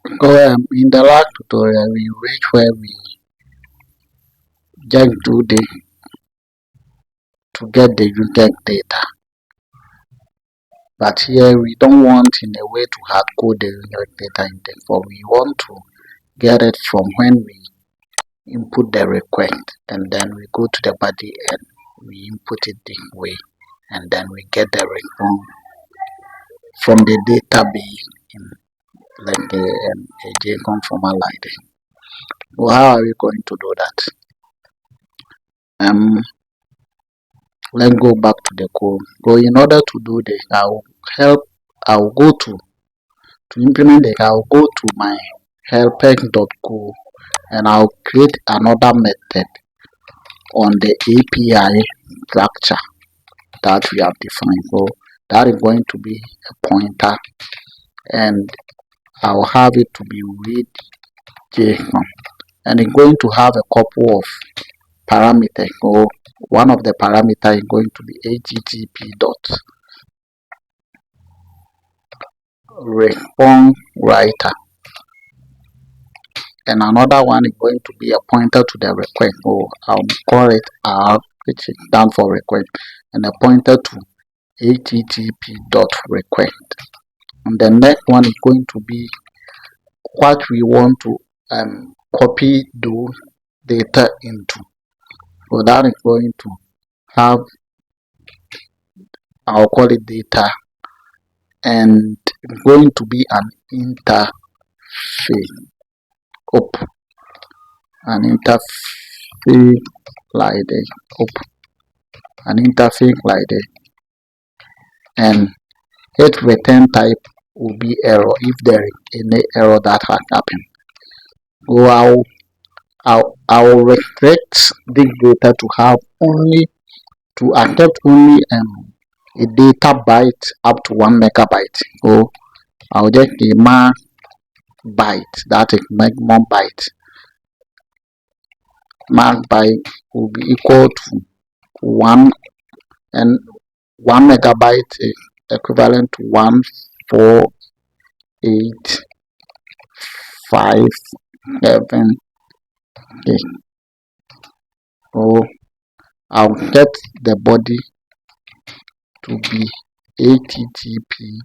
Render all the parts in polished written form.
In the last tutorial, we reached where we just do the to get the unique data, but here we don't want in a way to hard code the unique data in there, for we want to get it from when we input the request, and then we go to the body and we input it this way, and then we get the response from the database in like a JSON format like this. So how are we going to do that? Let's go back to the code. So in order to do this, I'll go to implement it. I'll go to my helpers.co and I'll create another method on the API structure that we have defined. So that is going to be a pointer, and I'll have it to be read JSON, and it's going to have a couple of parameters. So one of the parameters is going to be http.Response-Writer, and another one is going to be a pointer to the request. So I'll call it R, which is stand for request, and a pointer to http.request. And the next one is going to be what we want to copy those data into. So that is going to have, I'll call it data, and it's going to be an interface. An interface like this. An interface like this, and its return type will be error if there is any error that has happened. So I'll restrict this data to have only to accept only a data byte up to 1 megabyte. So I'll just a max byte, that is maximum byte. Max byte will be equal to 1, and 1 megabyte is equivalent to 14857. Okay. So I'll get the body to be http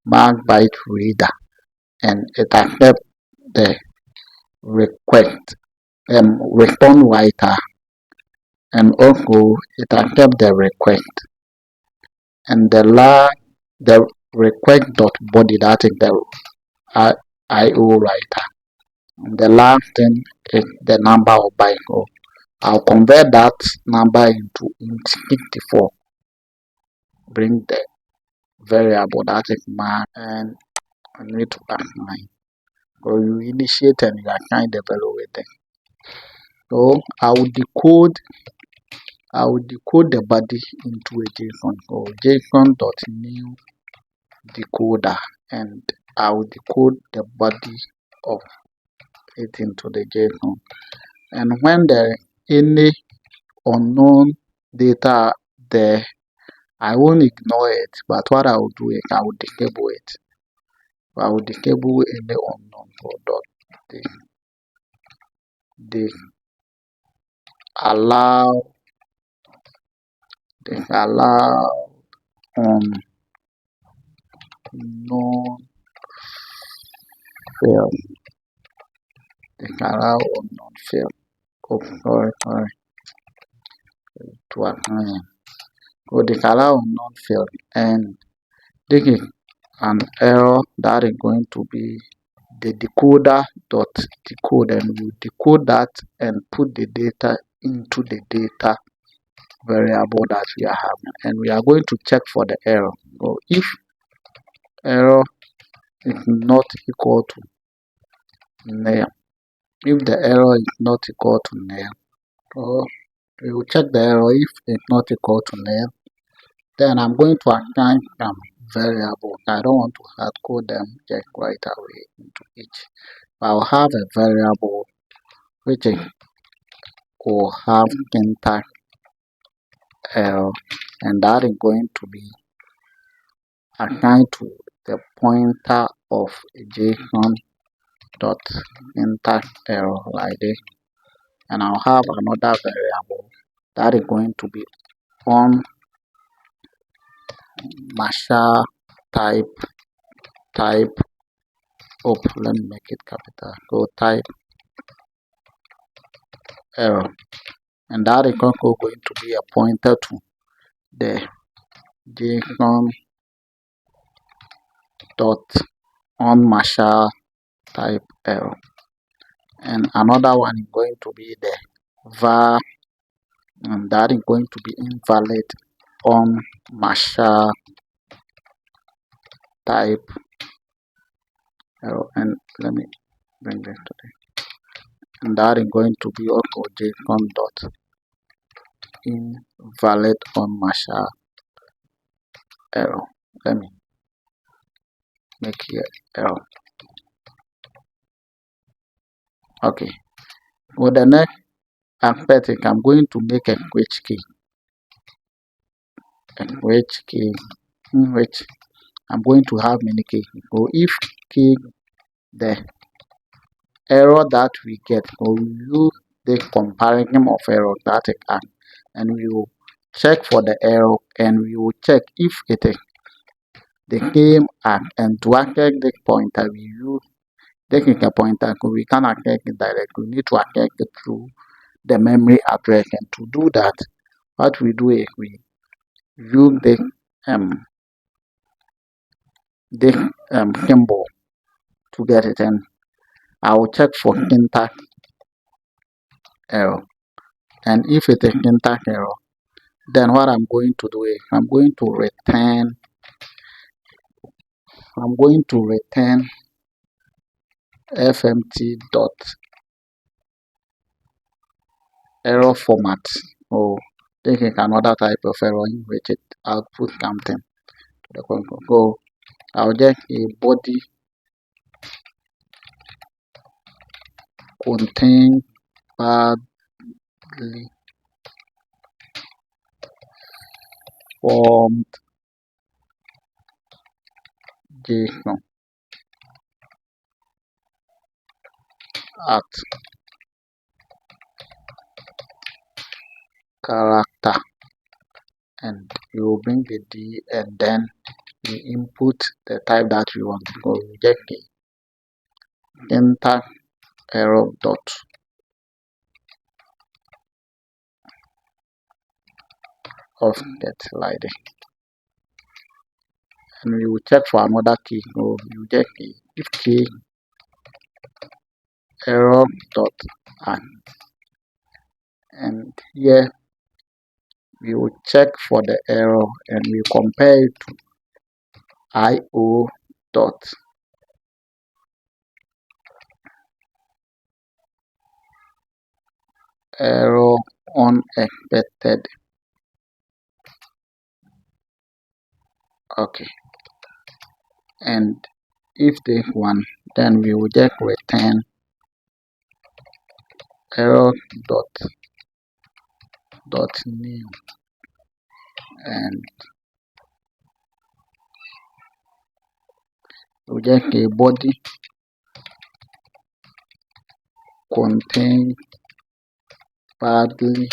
max byte reader, and it accepts the request response writer, and also it accepts the request, and the request.body, that is the IO writer, and the last thing is the number of bytes. So I'll convert that number into int 64, bring the variable that is max, and I need to assign. So you initiate and you assign the value with it. So I will decode the body into a JSON. So JSON.new decoder, and I will decode the body of it into the JSON. And when there is any unknown data there, I won't ignore it, but what I will do is I will disable it. I will disable any unknown. So allow unknown field. Allow unknown field. Oh, sorry. To assign. So allow unknown field, and this is an error that is going to be the decoder.decode, and you decode that and put the data into the data variable that we are having, and we are going to check for the error. So if error is not equal to nil, if the error is not equal to nil, so we will check the error. If it's not equal to nil, then I'm going to assign some variable. I don't want to hard code them just right away into each. I'll have a variable which will have syntax error, and that is going to be assigned to the pointer of a JSON dot enter error like this, and I'll have another variable that is going to be on marshal type let me make it capital, go type error, and that is also going to be a pointer to the JSON dot on marshal type error, and another one is going to be the var, and that is going to be invalid on marshal type error, and let me bring this to the, and that is going to be also JSON dot invalid on marshal error. Let me make here error. Okay, with the next aspect, I'm going to make a which key, in which I'm going to have many keys. So if key the error that we get, so we use the comparison of error that it has, and we will check for the error, and we will check if it is the same as, and to access this pointer we use technical pointer, because we can't access it directly. We need to access it through the memory address, and to do that, what we do is we use this symbol to get it, and I will check for syntax error, and if it is syntax error, then what I'm going to do is I'm going to return fmt dot error format. So this is another type of error in which it output something to the console. So I'll just a body contain badly formed JSON at character, and you will bring the D, and then you input the type that you want. So you get the enter error dot offset like this, and we will check for another key. So you get the if key error dot add, and here we will check for the error, and we compare it to io dot error unexpected. Okay, and if this one, then we will just return error dot new, and we just a body contain badly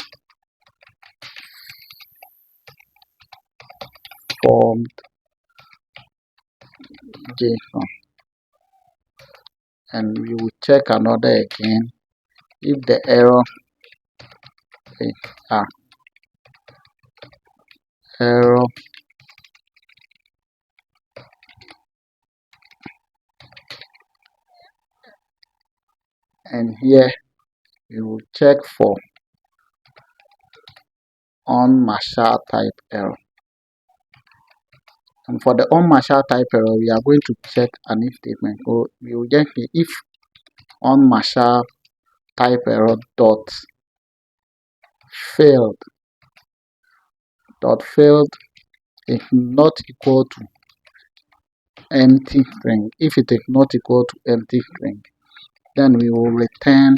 formed JSON, and we will check another again if the error is error and here we will check for on marshal type error, and for the on marshal type error we are going to check an if statement. So we will just say if on marshal type error dot failed is not equal to empty string. If it is not equal to empty string, then we will return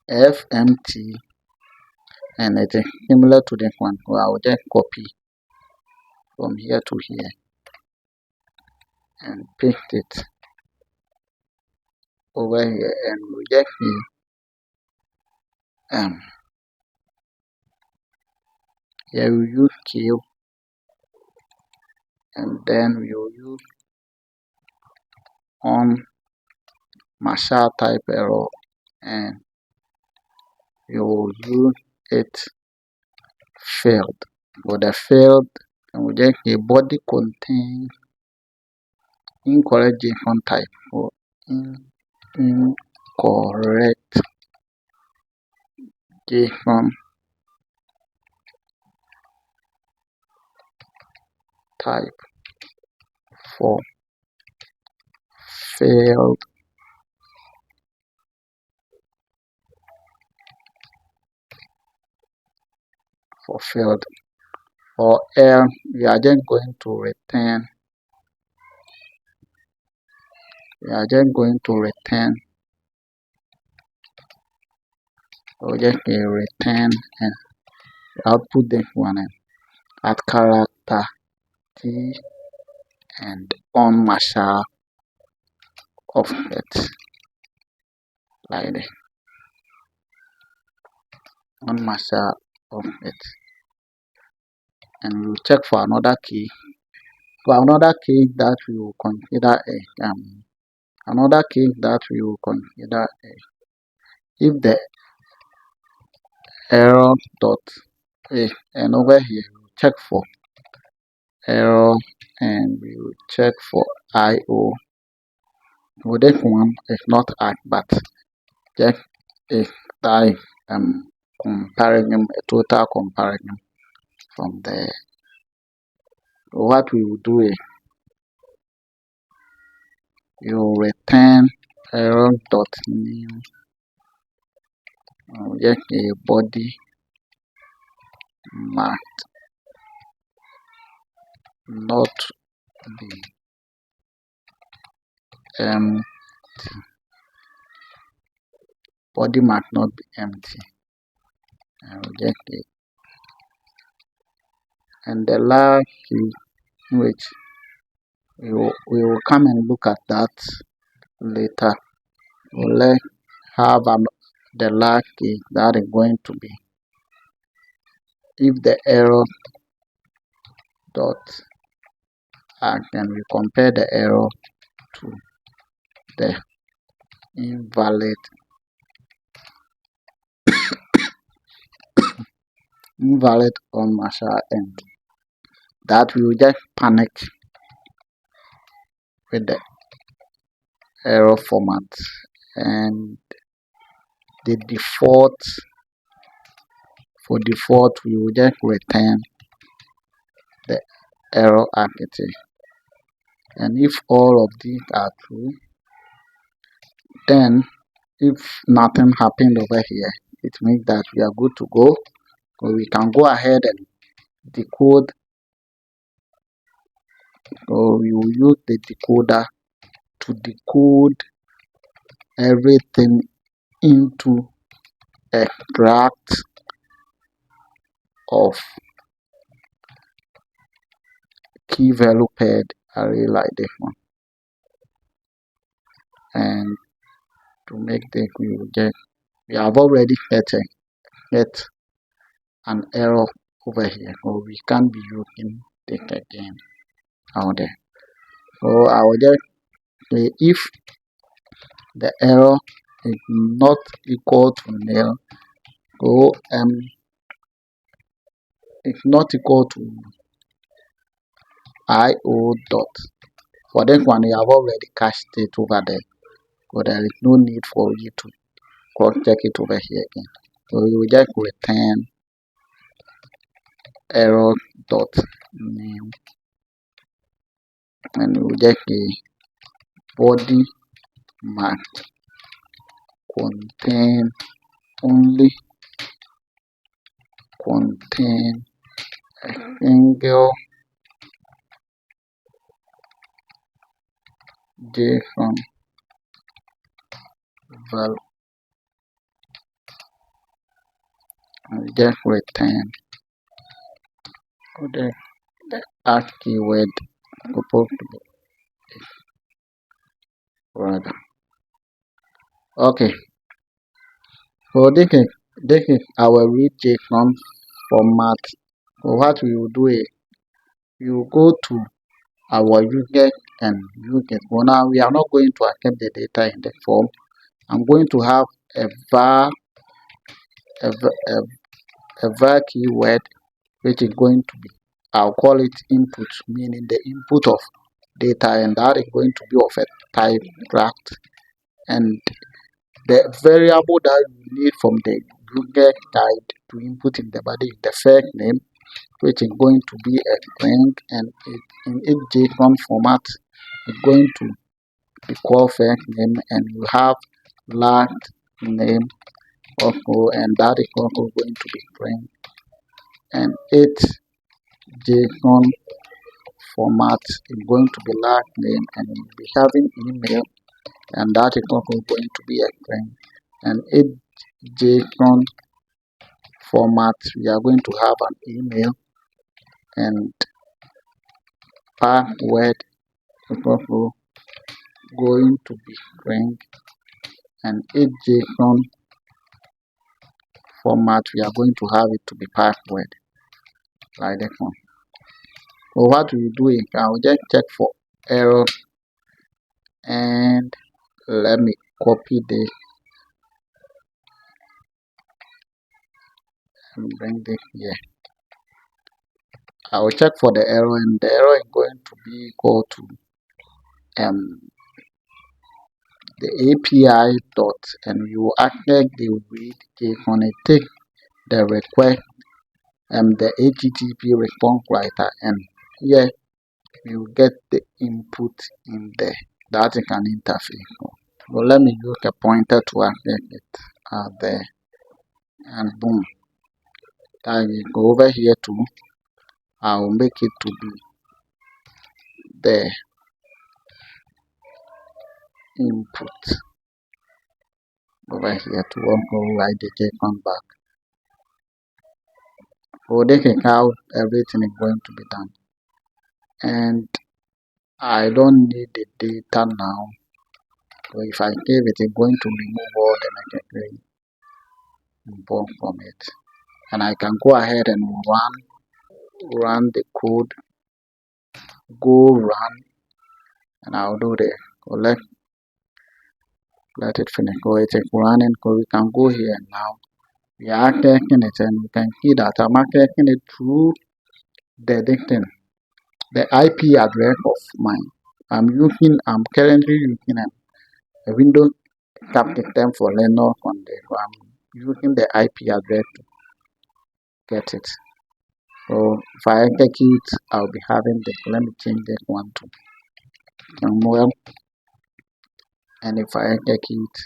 fmt, and it is similar to this one. So I will just copy from here to here and paste it over here, and we get here we use queue, and then we will use on marshal type error, and you will use it failed. But the failed, and we get a body contains incorrect JSON type or incorrect JSON type for failed or else we are just going to return or just a return and output this one and add character T and on marshal of it like this, on marshal of it, and we will check for another key. For another key that we will consider if the error dot and over here we will check for error, and we will check for IO. Well, this one is not add, but just if that comparison, a total comparison from there. So what we will do is you will return error dot new, just a body marked not be body mark not be empty, and reject it. And the last key, which we will come and look at that later. Let's have the last key that is going to be if the error dot act, and we compare the error to the invalid on marshal end. That we will just panic with the error format, and the default we will just return the error architecture. And if all of these are true, then if nothing happened over here, it means that we are good to go. So we can go ahead and decode, or we will use the decoder to decode everything into extract of key value paired array like this one. And to make this, we have already get an error over here, so we can't be using this again out there. So I will just say if the error is not equal to nil, so it's not equal to IO dot. For this one, you have already cached it over there, so there is no need for you to cross check it over here again. So you will just return error dot name, and you will just say body marked contain a single JSON value, and just return the ask keyword supposed to be rather. Okay, so this is our read JSON format. So what we will do is you go to our user and user. So now we are not going to accept the data in the form. I'm going to have a var a var keyword which is going to be, I'll call it input, meaning the input of data, and that is going to be of a type draft. And the variable that you need from the user guide to input in the body is the first name, which is going to be a string, and in its JSON format it's going to be called first name, and you have last name also, and that is also going to be string, and its JSON format is going to be last name, and you'll be having email, and that is also going to be a string, and its JSON format we are going to have an email, and password is also going to be string, and its JSON format we are going to have it to be password, like that one. So what we do is I'll just check for error, and let me copy this and bring this here. I will check for the error, and the error is going to be equal to the API dot, and you will access the read JSON, it take the request the http response writer, and here you get the input in there. That is an interface. So let me use a pointer to access it there, and boom. I will go over here to, I will make it to be the input over here to also write the JSON back. So this is how everything is going to be done, and I don't need the data now. So if I save it, it's going to remove all the necessary info from it, and I can go ahead and run the code, go run, and I'll do the, so let it finish. So it's running, so we can go here now. We are accessing it, and you can see that I'm accessing it through the distance, the IP address of mine. I'm currently using a Windows system for Linux on the, so I'm using the IP address to get it. So if I execute, I'll be having this. Let me change this one to Samuel, and if I execute,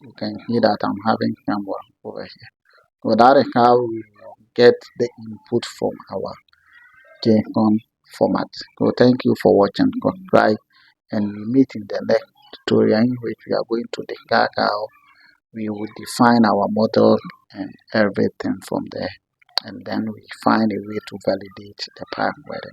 you can see that I'm having Samuel over here. So that is how we will get the input from our JSON format. So thank you for watching. Subscribe, and we meet in the next tutorial in which we are going to discuss how we will define our model and everything from there, and then we find a way to validate the password.